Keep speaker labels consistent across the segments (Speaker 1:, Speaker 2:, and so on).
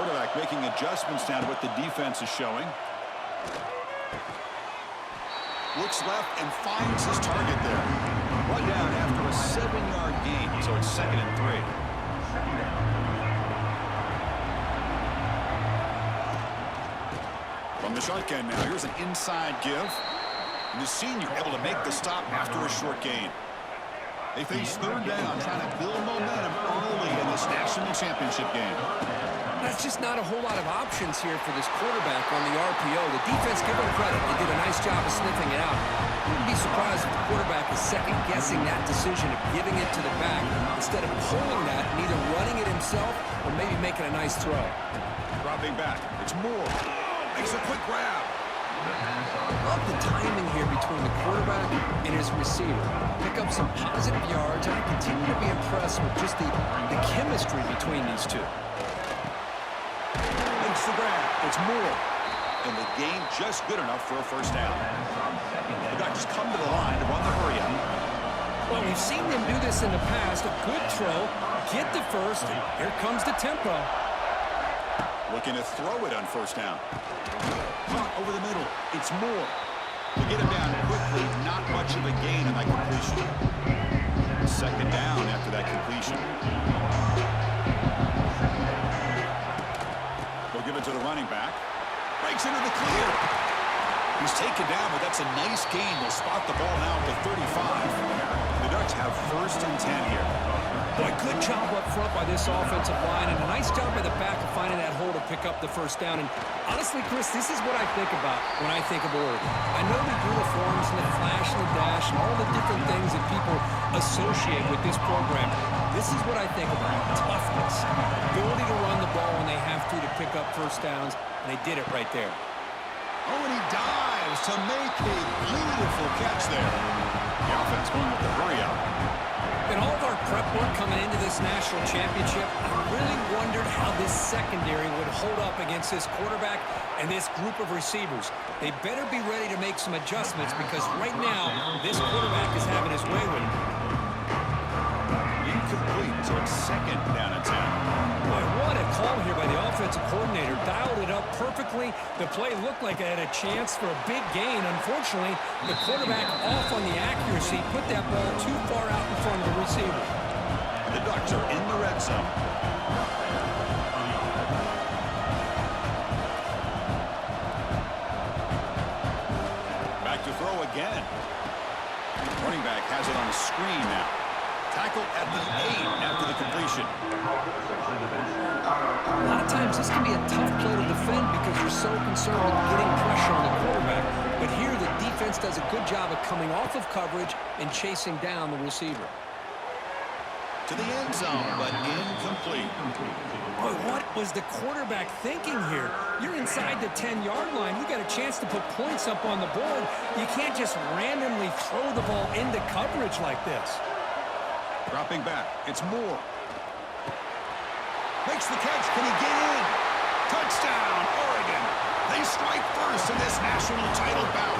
Speaker 1: Quarterback making adjustments now to what the defense is showing. Looks left and finds his target there. One down after a 7-yard gain, so it's 2nd and 3. From the shotgun now, here's an inside give. And the senior able to make the stop after a short gain. They face 3rd down, trying to build momentum early in this national championship game.
Speaker 2: That's just not a whole lot of options here for this quarterback on the RPO. The defense, give them credit. They did a nice job of sniffing it out. I wouldn't be surprised if the quarterback is second-guessing that decision of giving it to the back instead of pulling that and either running it himself or maybe making a nice throw.
Speaker 1: Dropping back. It's Moore. Makes a quick grab.
Speaker 2: Love the timing here between the quarterback and his receiver. Pick up some positive yards, and I continue to be impressed with just the chemistry between these two.
Speaker 1: Makes the grab. It's Moore. And the gain just good enough for a 1st down. The Ducks come to the line to run the hurry up.
Speaker 2: Well, we've seen them do this in the past. A good throw, get the first, and here comes the tempo.
Speaker 1: Looking to throw it on 1st down. Caught over the middle. It's Moore. To get him down quickly, not much of a gain in that completion. 2nd down after that completion. They'll give it to the running back. Breaks into the clear. He's taken down, but that's a nice gain. They'll spot the ball now at the 35. The Ducks have 1st and 10 here.
Speaker 2: Boy, good job up front by this offensive line, and a nice job by the back of finding that hole to pick up the 1st down. And honestly, Chris, this is what I think about when I think of Oregon. I know the uniforms and the flash and the dash and all the different things that people associate with this program. This is what I think about: toughness, ability to run the ball when they have to pick up 1st downs, and they did it right there.
Speaker 1: Oh, and he dives to make a beautiful catch there. The offense going with the hurry up.
Speaker 2: In all of our prep work coming into this national championship, I really wondered how this secondary would hold up against this quarterback and this group of receivers. They better be ready to make some adjustments because right now, this quarterback is having his way with him.
Speaker 1: Incomplete, so it's 2nd down and 10.
Speaker 2: Boy, what a call here by the offensive coordinator. Dialed it up perfectly. The play looked like it had a chance for a big gain. Unfortunately, the quarterback off on the accuracy, put that ball too far out in front of the receiver.
Speaker 1: The Ducks are in the red zone. Back to throw again. Running back has it on a screen now. Tackled at the 8 after the completion.
Speaker 2: A lot of times this can be a tough play to defend because you're so concerned with getting pressure on the quarterback. But here the defense does a good job of coming off of coverage and chasing down the receiver.
Speaker 1: To the end zone, but incomplete.
Speaker 2: Boy, what was the quarterback thinking here? You're inside the 10-yard line. You got a chance to put points up on the board. You can't just randomly throw the ball into coverage like this.
Speaker 1: Dropping back, it's Moore. Makes the catch, can he get in? Touchdown, Oregon. They strike first in this national title bout.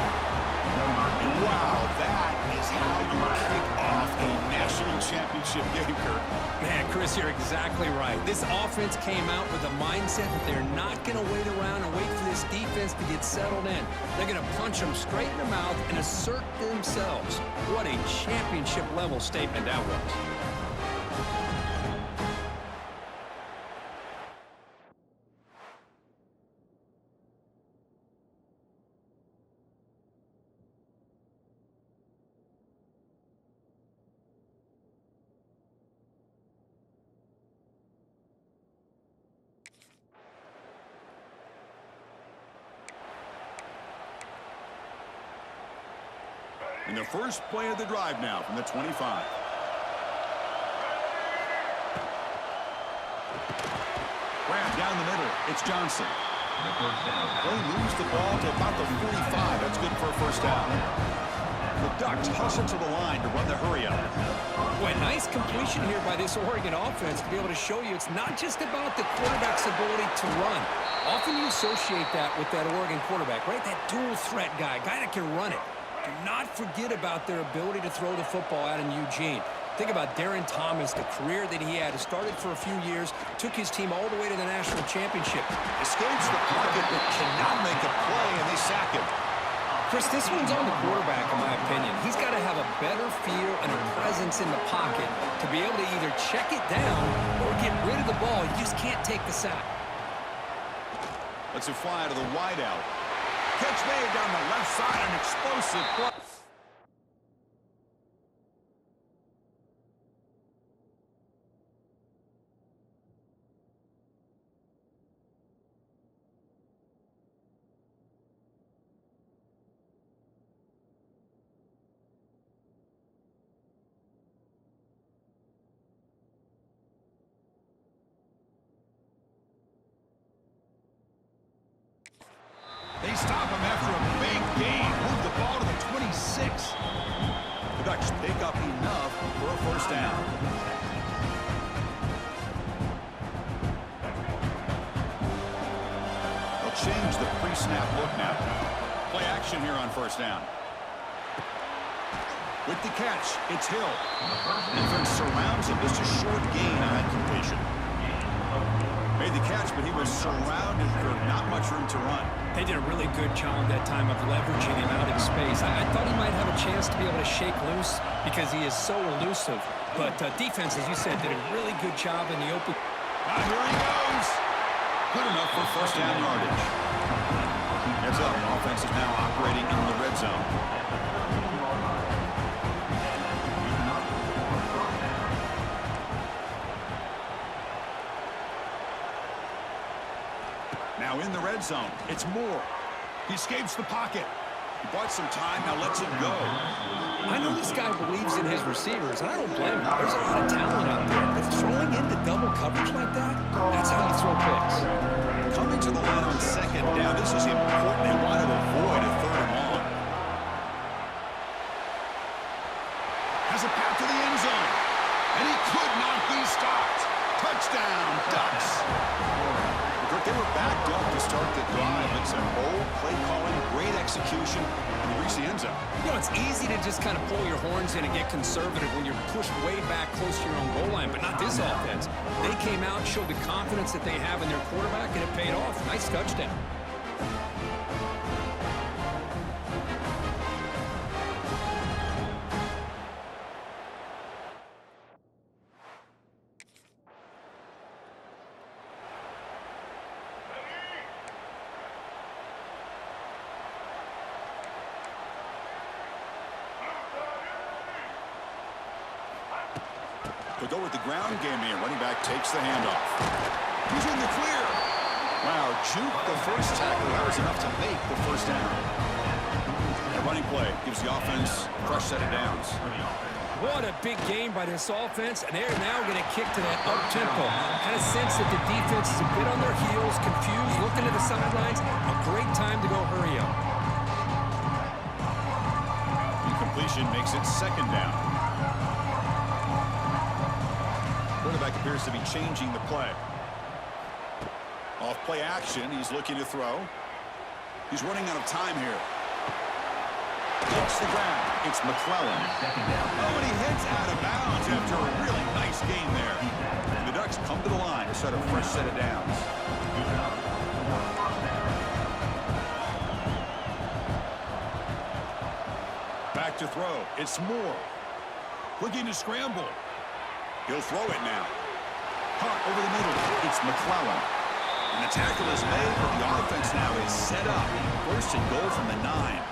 Speaker 1: Wow, that is how you kick off a national championship game, Kurt.
Speaker 2: Man, Chris, you're exactly right. This offense came out with a mindset that they're not going to wait around and wait for this defense to get settled in. They're going to punch them straight in the mouth and assert themselves. What a championship-level statement that was.
Speaker 1: In the first play of the drive now from the 25. Grab down the middle. It's Johnson. They lose the ball to about the 45. That's good for a 1st down. The Ducks hustle to the line to run the hurry up.
Speaker 2: Boy, nice completion here by this Oregon offense to be able to show you it's not just about the quarterback's ability to run. Often you associate that with that Oregon quarterback, right? That dual threat guy that can run it. Do not forget about their ability to throw the football out in Eugene. Think about Darren Thomas, the career that he had. It started for a few years, took his team all the way to the national championship.
Speaker 1: Escapes the pocket, but cannot make a play, and they sack him.
Speaker 2: Chris, this one's on the quarterback, in my opinion. He's got to have a better feel and a presence in the pocket to be able to either check it down or get rid of the ball. You just can't take the sack.
Speaker 1: Let's it fly to the wideout. Catch made down the left side, an explosive play. They stop him after a big gain. Move the ball to the 26. The Ducks pick up enough for a first down. They'll change the pre-snap look now. Play action here on first down. With the catch, it's Hill. Defense surrounds him. Just a short gain on that completion. Made the catch, but he was surrounded for not much room to run.
Speaker 2: They did a really good job that time of leveraging him out in space. I thought he might have a chance to be able to shake loose because he is so elusive. But defense, as you said, did a really good job in the open.
Speaker 1: Here he goes. Good enough for first down yardage. Heads up. Offense is now operating in the red zone. Now in the red zone, it's Moore. He escapes the pocket. He bought some time, now lets it go.
Speaker 2: I know this guy believes in his receivers, and I don't blame him. There's a lot of talent out there, but throwing into double coverage like that, that's how you throw picks.
Speaker 1: Coming to the line on second down, this is important. They want to avoid a third and long. Has a path to the end zone, and he could not be stopped. Touchdown, Ducks. They were backed up to start the drive. It's an old play calling, great execution, and they reach the end zone.
Speaker 2: You know, it's easy to just kind of pull your horns in and get conservative when you're pushed way back close to your own goal line, but not this offense. They came out, showed the confidence that they have in their quarterback, and it paid off. Nice touchdown.
Speaker 1: To go with the ground game here. Running back takes the handoff. He's in the clear. Wow, juke the first tackle. That was enough to make the first down. The running play gives the offense a fresh set of downs.
Speaker 2: What a big game by this offense, and they're now going to kick to that up-tempo. Had a sense that the defense is a bit on their heels, confused, looking to the sidelines. A great time to go hurry up.
Speaker 1: Incompletion makes it second down. Quarterback appears to be changing the play. Off play action, he's looking to throw. He's running out of time here. Hits the ground. It's McClellan. Oh, and he hits out of bounds after a really nice game there. The Ducks come to the line to set a fresh set of downs. Back to throw. It's Moore. Looking to scramble. He'll throw it now. Caught over the middle. It's McClellan. And the tackle is made, but the offense now is set up. First and goal from the 9.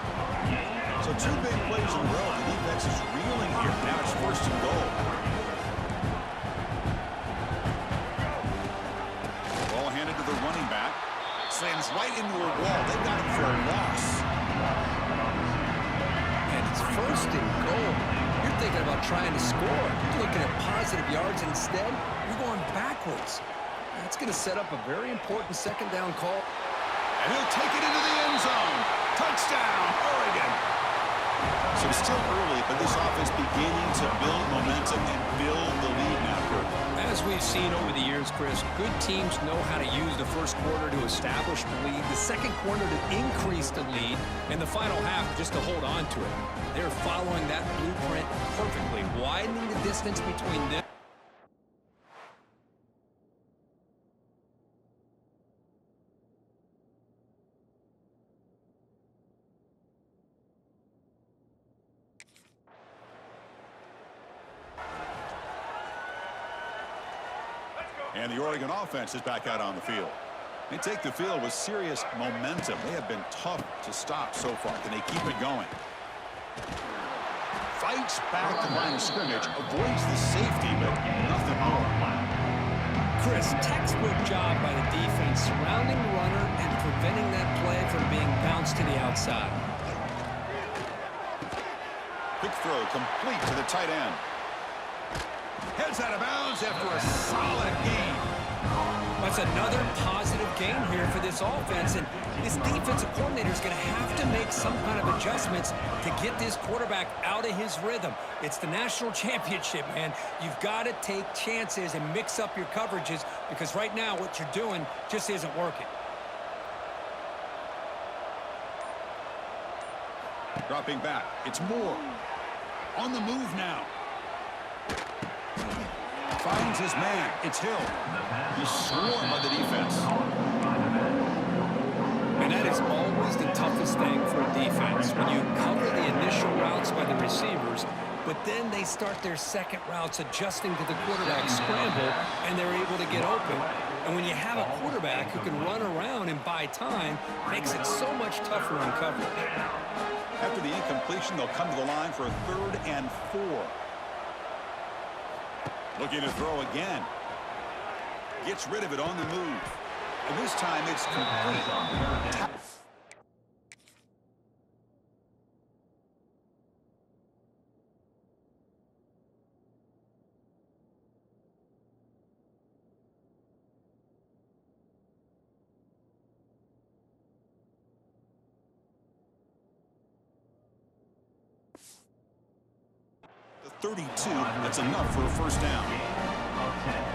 Speaker 1: So two big plays in a row. The defense is reeling here. Now it's first and goal. Ball handed to the running back. Slams right into a wall. They got him for a loss.
Speaker 2: And it's first and goal. You're thinking about trying to score. You're looking at positive yards. Instead, you're going backwards. That's going to set up a very important second down call.
Speaker 1: And he'll take it into the end zone. Touchdown, Oregon. So it's still early, but this offense beginning to build momentum and build the lead now, Kurt.
Speaker 2: As we've seen over the years, Chris, good teams know how to use the first quarter to establish the lead, the second quarter to increase the lead, in the final half just to hold on to it. They're following that blueprint perfectly, widening the distance between them.
Speaker 1: And the Oregon offense is back out on the field. They take the field with serious momentum. They have been tough to stop so far. Can they keep it going? Fights back the line of scrimmage, avoids the safety, but nothing more.
Speaker 2: Chris, textbook job by the defense, surrounding the runner and preventing that play from being bounced to the outside.
Speaker 1: Quick throw complete to the tight end. Heads out of bounds after a solid gain.
Speaker 2: That's another positive game here for this offense, and this defensive coordinator is going to have to make some kind of adjustments to get this quarterback out of his rhythm. It's the national championship, man. You've got to take chances and mix up your coverages because right now what you're doing just isn't working.
Speaker 1: Dropping back. It's Moore. On the move now. Finds his man. It's Hill. He's swarmed by the defense.
Speaker 2: And that is always the toughest thing for a defense. When you cover the initial routes by the receivers, but then they start their second routes adjusting to the quarterback scramble, and they're able to get open. And when you have a quarterback who can run around and buy time, makes it so much tougher on coverage.
Speaker 1: After the incompletion, they'll come to the line for a 3rd and 4. Looking to throw again. Gets rid of it on the move. And this time it's complete. The 32, that's enough for a first down.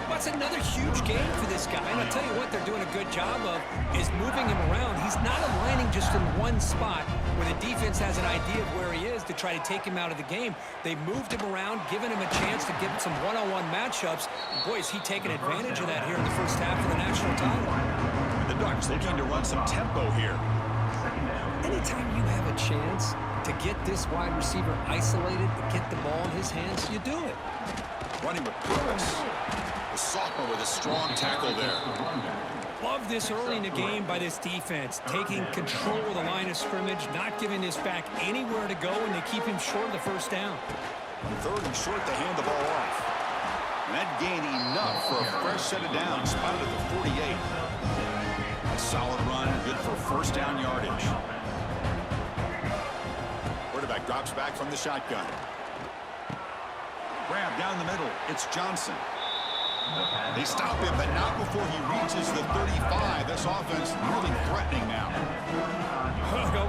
Speaker 2: That's another huge game for this guy, and I'll tell you what they're doing a good job of is moving him around. He's not aligning just in one spot where the defense has an idea of where he is to try to take him out of the game. They've moved him around, given him a chance to get some one-on-one matchups. Boy, is he taking advantage of that here in the first half of the national title.
Speaker 1: The Ducks looking to run some tempo here.
Speaker 2: Anytime you have a chance to get this wide receiver isolated, to get the ball in his hands, you do it.
Speaker 1: Running with purpose. The sophomore with a strong tackle there.
Speaker 2: Love this early in the game by this defense, taking control of the line of scrimmage, not giving this back anywhere to go, and they keep him short of the first down.
Speaker 1: 3rd and short to hand the ball off. And that gained enough for a fresh set of downs, spotted at the 48. A solid run, good for first down yardage. Quarterback drops back from the shotgun. Grab down the middle. It's Johnson. They stop him, but not before he reaches the 35. This offense really threatening now.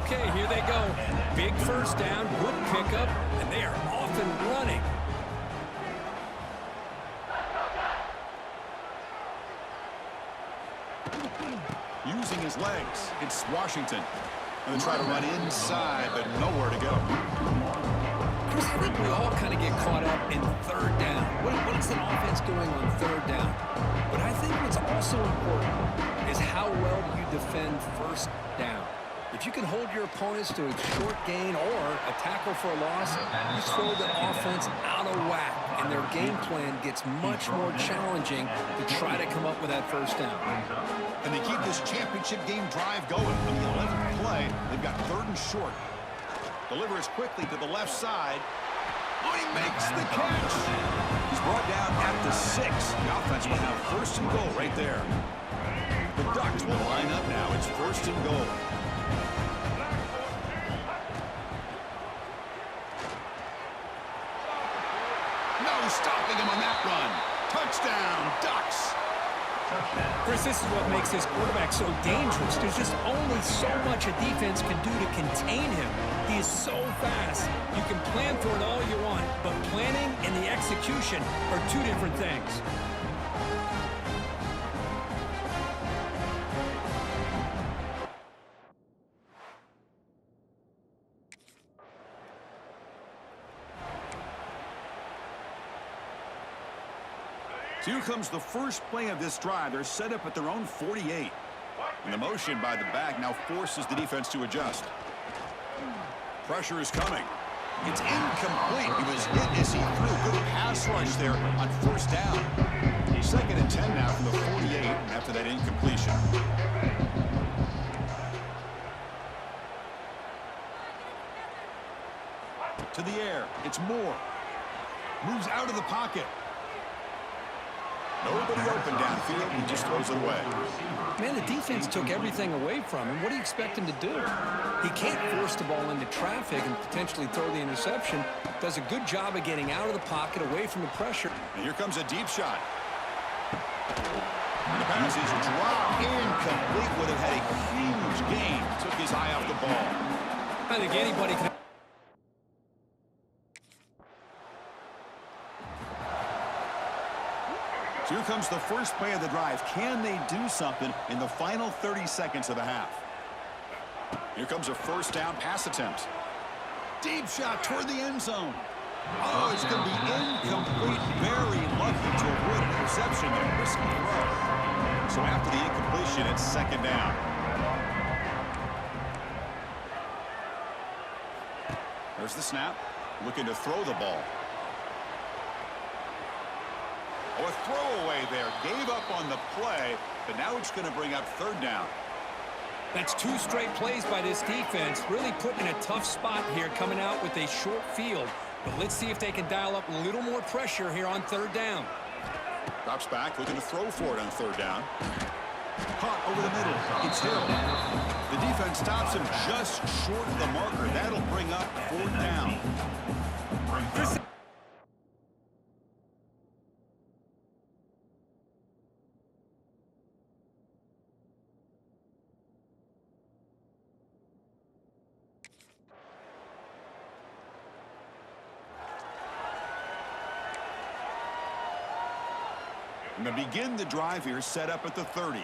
Speaker 2: Okay, here they go. Big first down, good pickup, and they are off and running.
Speaker 1: Using his legs, it's Washington. Going to try to run inside, but nowhere to go.
Speaker 2: Chris, I think we all kind of get caught up in 3rd down. What is an offense doing on 3rd down? But I think what's also important is how well you defend first down. If you can hold your opponents to a short gain or a tackle for a loss, you throw the offense out of whack, and their game plan gets much more challenging to try to come up with that first down.
Speaker 1: And they keep this championship game drive going. On the 11th play, they've got 3rd and short. Delivers quickly to the left side. Oh, he makes the catch. He's brought down at the 6. The offense will have 1st and goal right there. The Ducks will line up now. It's 1st and goal. No stopping him on that run. Touchdown, Ducks.
Speaker 2: Chris, this is what makes this quarterback so dangerous. There's just only so much a defense can do to contain him. He is so fast. You can plan for it all you want, but planning and the execution are 2 different things.
Speaker 1: So here comes the first play of this drive. They're set up at their own 48. And the motion by the back now forces the defense to adjust. Pressure is coming. It's incomplete. He was hit as he threw. Good pass rush there on first down. 2nd and 10 now from the 48 after that incompletion. To the air. It's Moore. Moves out of the pocket. Nobody open downfield. He just throws it away.
Speaker 2: Man, the defense took everything away from him. What do you expect him to do? He can't force the ball into traffic and potentially throw the interception. Does a good job of getting out of the pocket, away from the pressure.
Speaker 1: And here comes a deep shot. And the pass is dropped incomplete. Would have had a huge gain. Took his eye off the ball.
Speaker 2: I think anybody can.
Speaker 1: So here comes the first play of the drive. Can they do something in the final 30 seconds of the half? Here comes a first down pass attempt. Deep shot toward the end zone. Oh, it's going to be incomplete. Very lucky to avoid an interception there. Risky throw. So after the incompletion, it's 2nd down. There's the snap. Looking to throw the ball. Oh, a throwaway there. Gave up on the play, but now it's going to bring up 3rd down.
Speaker 2: That's 2 straight plays by this defense. Really put in a tough spot here, coming out with a short field. But let's see if they can dial up a little more pressure here on 3rd down.
Speaker 1: Drops back, looking to throw for it on 3rd down. Caught over the middle. It's Hill. The defense stops him just short of the marker. That'll bring up 4th down. And they begin the drive here, set up at the 30.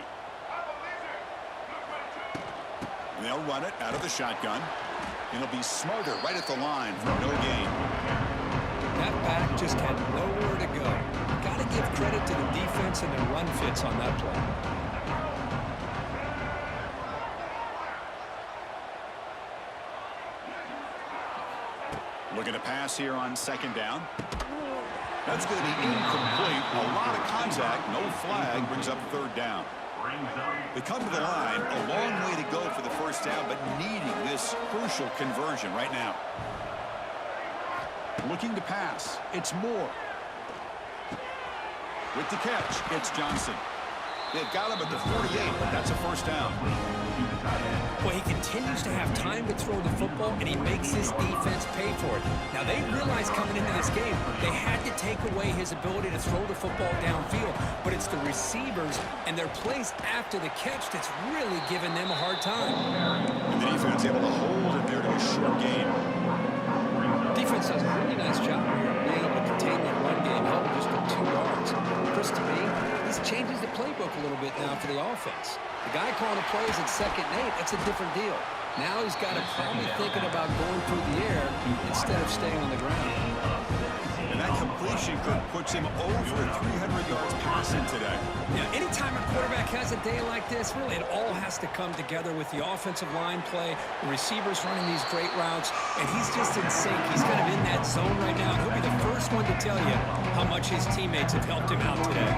Speaker 1: And they'll run it out of the shotgun. And it'll be Smarter right at the line for no gain.
Speaker 2: That back just had nowhere to go. Got to give credit to the defense and their run fits on that play.
Speaker 1: Looking to pass here on 2nd down. That's going to be incomplete. A lot of contact. No flag. Brings up 3rd down. They come to the line. A long way to go for the first down, but needing this crucial conversion right now. Looking to pass. It's Moore. With the catch, it's Johnson. They've got him at the 48, but that's a first down.
Speaker 2: Well, he continues to have time to throw the football, and he makes his defense pay for it. Now, they realized coming into this game they had to take away his ability to throw the football downfield, but it's the receivers and their plays after the catch that's really giving them a hard time.
Speaker 1: And the defense able to hold it there to a short game.
Speaker 2: Defense does a really nice job here of being able to contain that run game, held just for 2 yards. Chris, to me, this changes the playbook a little bit now for the offense. The guy calling the plays at 2nd and 8, that's a different deal. Now he's got to probably thinking about going through the air instead of staying on the ground.
Speaker 1: And that completion puts him over 300 yards passing today.
Speaker 2: Yeah, anytime a quarterback has a day like this, really it all has to come together with the offensive line play, the receivers running these great routes, and he's just in sync. He's kind of in that zone right now, and he'll be the first one to tell you how much his teammates have helped him out today.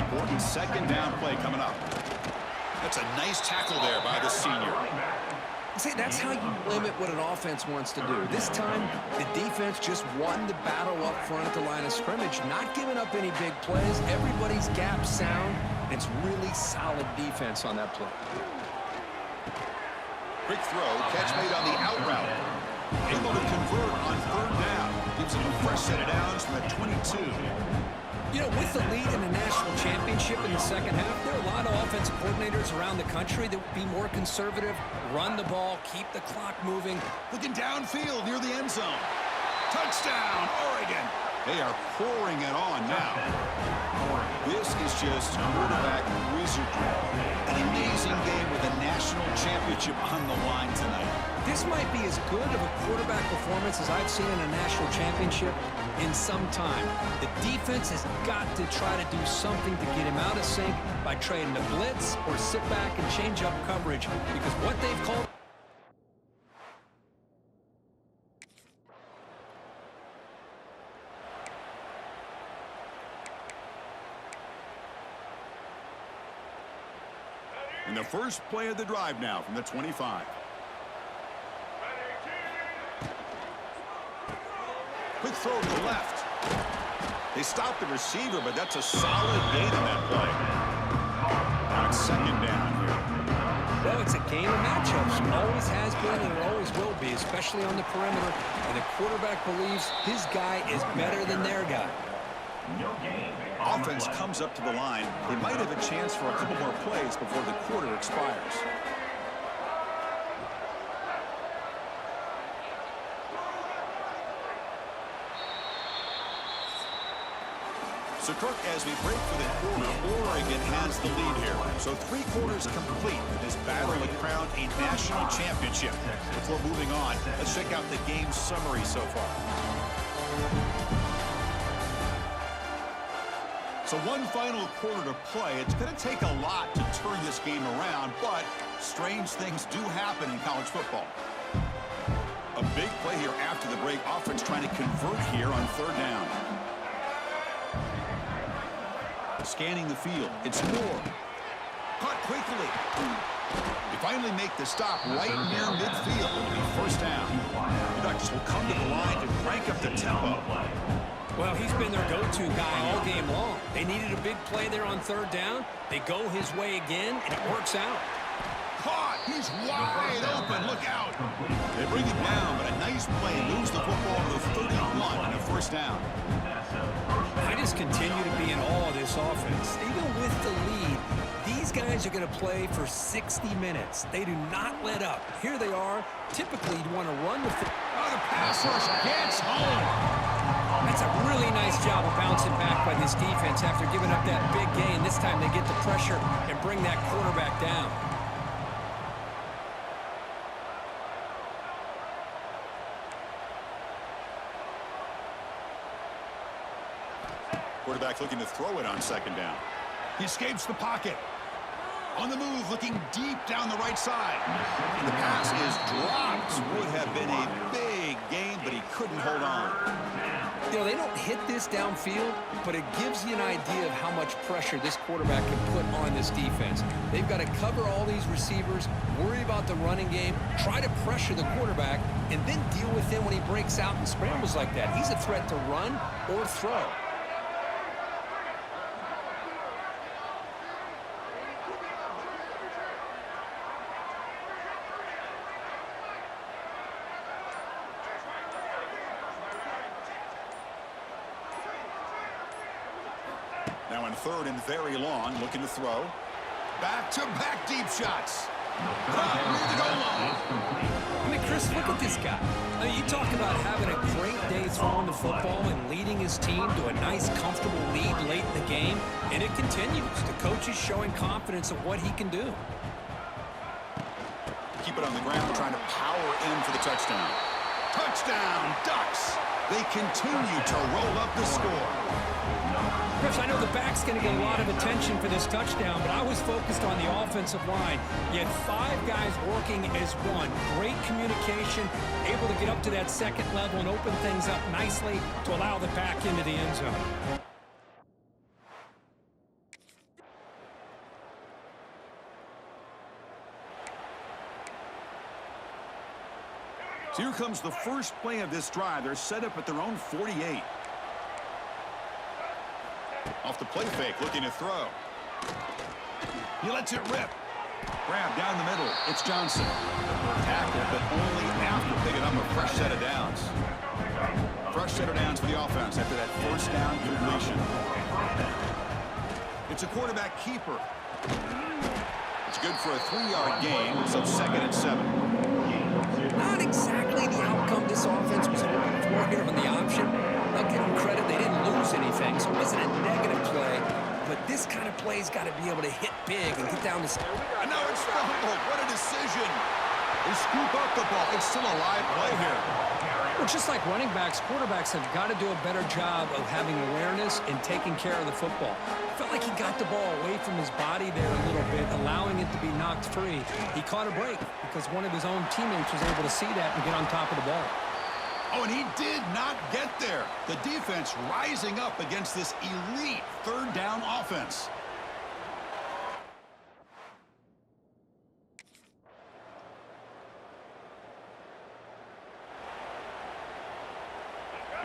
Speaker 1: Important 2nd down play coming up. That's a nice tackle there by the senior.
Speaker 2: See, that's how you limit what an offense wants to do. This time, the defense just won the battle up front at the line of scrimmage, not giving up any big plays. Everybody's gap sound. It's really solid defense on that play.
Speaker 1: Quick throw, catch made on the out route. Able to convert on 3rd down. Gives him a fresh set of downs from the 22.
Speaker 2: You know, with the lead in the national championship in the 2nd half, there are a lot of offensive coordinators around the country that would be more conservative, run the ball, keep the clock moving.
Speaker 1: Looking downfield near the end zone. Touchdown, Oregon. They are pouring it on now. This is just quarterback wizardry. An amazing game with a national championship on the line tonight.
Speaker 2: This might be as good of a quarterback performance as I've seen in a national championship in some time. The defense has got to try to do something to get him out of sync by trading the blitz or sit back and change up coverage, because what they've called...
Speaker 1: And the first play of the drive now from the 25. Quick throw to the left. They stopped the receiver, but that's a solid gain on that play. Now it's second down here.
Speaker 2: Well, it's a game of matchups. Always has been and it always will be, especially on the perimeter. And the quarterback believes his guy is better than their guy.
Speaker 1: Offense comes up to the line. They might have a chance for a couple more plays before the quarter expires. So, Kirk, as we break for the quarter, Oregon has the lead here. So 3 quarters complete with this battle to crown a national championship. Before moving on, let's check out the game summary so far. So one final quarter to play. It's going to take a lot to turn this game around, but strange things do happen in college football. A big play here after the break. Offense trying to convert here on third down. Scanning the field. It's Moore. Caught quickly. They finally make the stop right near midfield. It'll be first down. The Ducks will come to the line to crank up the tempo.
Speaker 2: Well, he's been their go-to guy all game long. They needed a big play there on third down. They go his way again, and it works out.
Speaker 1: Caught. He's wide open. Look out. They bring him down, but a nice play moves the football to the 31 and a first down.
Speaker 2: I just continue to be in awe of this offense. Even with the lead, these guys are going to play for 60 minutes. They do not let up. Here they are. Typically, you want to run the...
Speaker 1: Oh, the pass rush gets home.
Speaker 2: That's a really nice job of bouncing back by this defense after giving up that big gain. This time they get the pressure and bring that quarterback down.
Speaker 1: Quarterback looking to throw it on second down. He escapes the pocket. On the move, looking deep down the right side. And the pass is dropped. Would have been a big gain, but he couldn't hold on.
Speaker 2: You know, they don't hit this downfield, but it gives you an idea of how much pressure this quarterback can put on this defense. They've got to cover all these receivers, worry about the running game, try to pressure the quarterback, and then deal with him when he breaks out and scrambles like that. He's a threat to run or throw.
Speaker 1: Now in third and very long, looking to throw. Back-to-back deep shots. Near the goal line.
Speaker 2: I mean, Chris, look at this guy. I mean, you talk about having a great day throwing the football and leading his team to a nice, comfortable lead late in the game, and it continues. The coach is showing confidence of what he can do.
Speaker 1: Keep it on the ground, trying to power in for the touchdown. Touchdown, Ducks. They continue to roll up the score.
Speaker 2: Chris, I know the back's going to get a lot of attention for this touchdown, but I was focused on the offensive line. You had 5 guys working as one. Great communication, able to get up to that second level and open things up nicely to allow the back into the end zone.
Speaker 1: So here comes the first play of this drive. They're set up at their own 48. Off the play fake, looking to throw. He lets it rip. Grab down the middle. It's Johnson. Tackled, but only after picking up a fresh set of downs. Fresh set of downs for the offense after that first down completion. It's a quarterback keeper. It's good for a 3-yard gain, so 2nd and 7.
Speaker 2: Not exactly the outcome this offense was hoping for here on the option. I'll give them credit. They be able to hit big and get down to...
Speaker 1: And now it's fumbled. What a decision. They scoop up the ball. It's still a live play here.
Speaker 2: Well, just like running backs, quarterbacks have got to do a better job of having awareness and taking care of the football. I felt like he got the ball away from his body there a little bit, allowing it to be knocked free. He caught a break because one of his own teammates was able to see that and get on top of the ball.
Speaker 1: Oh, and he did not get there. The defense rising up against this elite third down offense.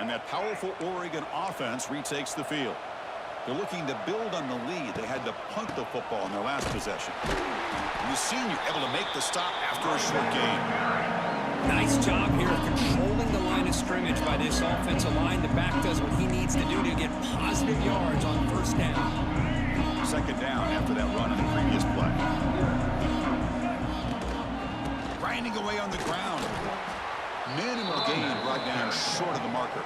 Speaker 1: And that powerful Oregon offense retakes the field. They're looking to build on the lead. They had to punt the football in their last possession. And the senior able to make the stop after a short gain.
Speaker 2: Nice job here of controlling the line of scrimmage by this offensive line. The back does what he needs to do to get positive yards on first down.
Speaker 1: Second down after that run on the previous play. Grinding away on the ground. Minimal gain right down short of the marker.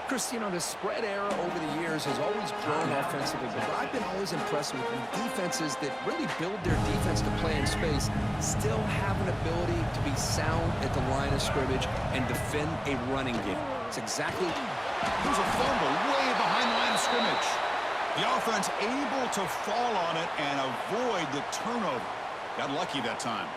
Speaker 2: Chris, you know, the spread era over the years has always grown offensively, but I've been always impressed with defenses that really build their defense to play in space, still have an ability to be sound at the line of scrimmage and defend a running game. It's exactly...
Speaker 1: There's a fumble way behind the line of scrimmage. The offense able to fall on it and avoid the turnover. Got lucky that time.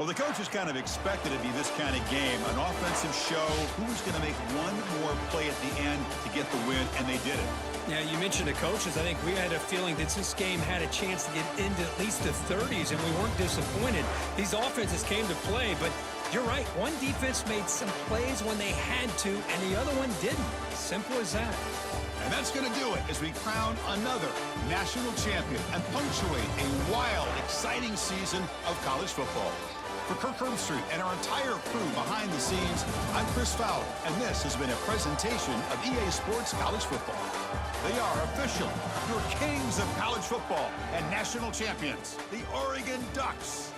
Speaker 1: Well, the coaches kind of expected it to be this kind of game, an offensive show. Who was going to make one more play at the end to get the win, and they did it.
Speaker 2: Yeah, you mentioned the coaches. I think we had a feeling that this game had a chance to get into at least the 30s, and we weren't disappointed. These offenses came to play, but you're right. One defense made some plays when they had to, and the other one didn't. Simple as that.
Speaker 1: And that's going to do it as we crown another national champion and punctuate a wild, exciting season of college football. For Kirk Herbstreit and our entire crew behind the scenes, I'm Chris Fowler, and this has been a presentation of EA Sports College Football. They are official, your kings of college football and national champions, the Oregon Ducks.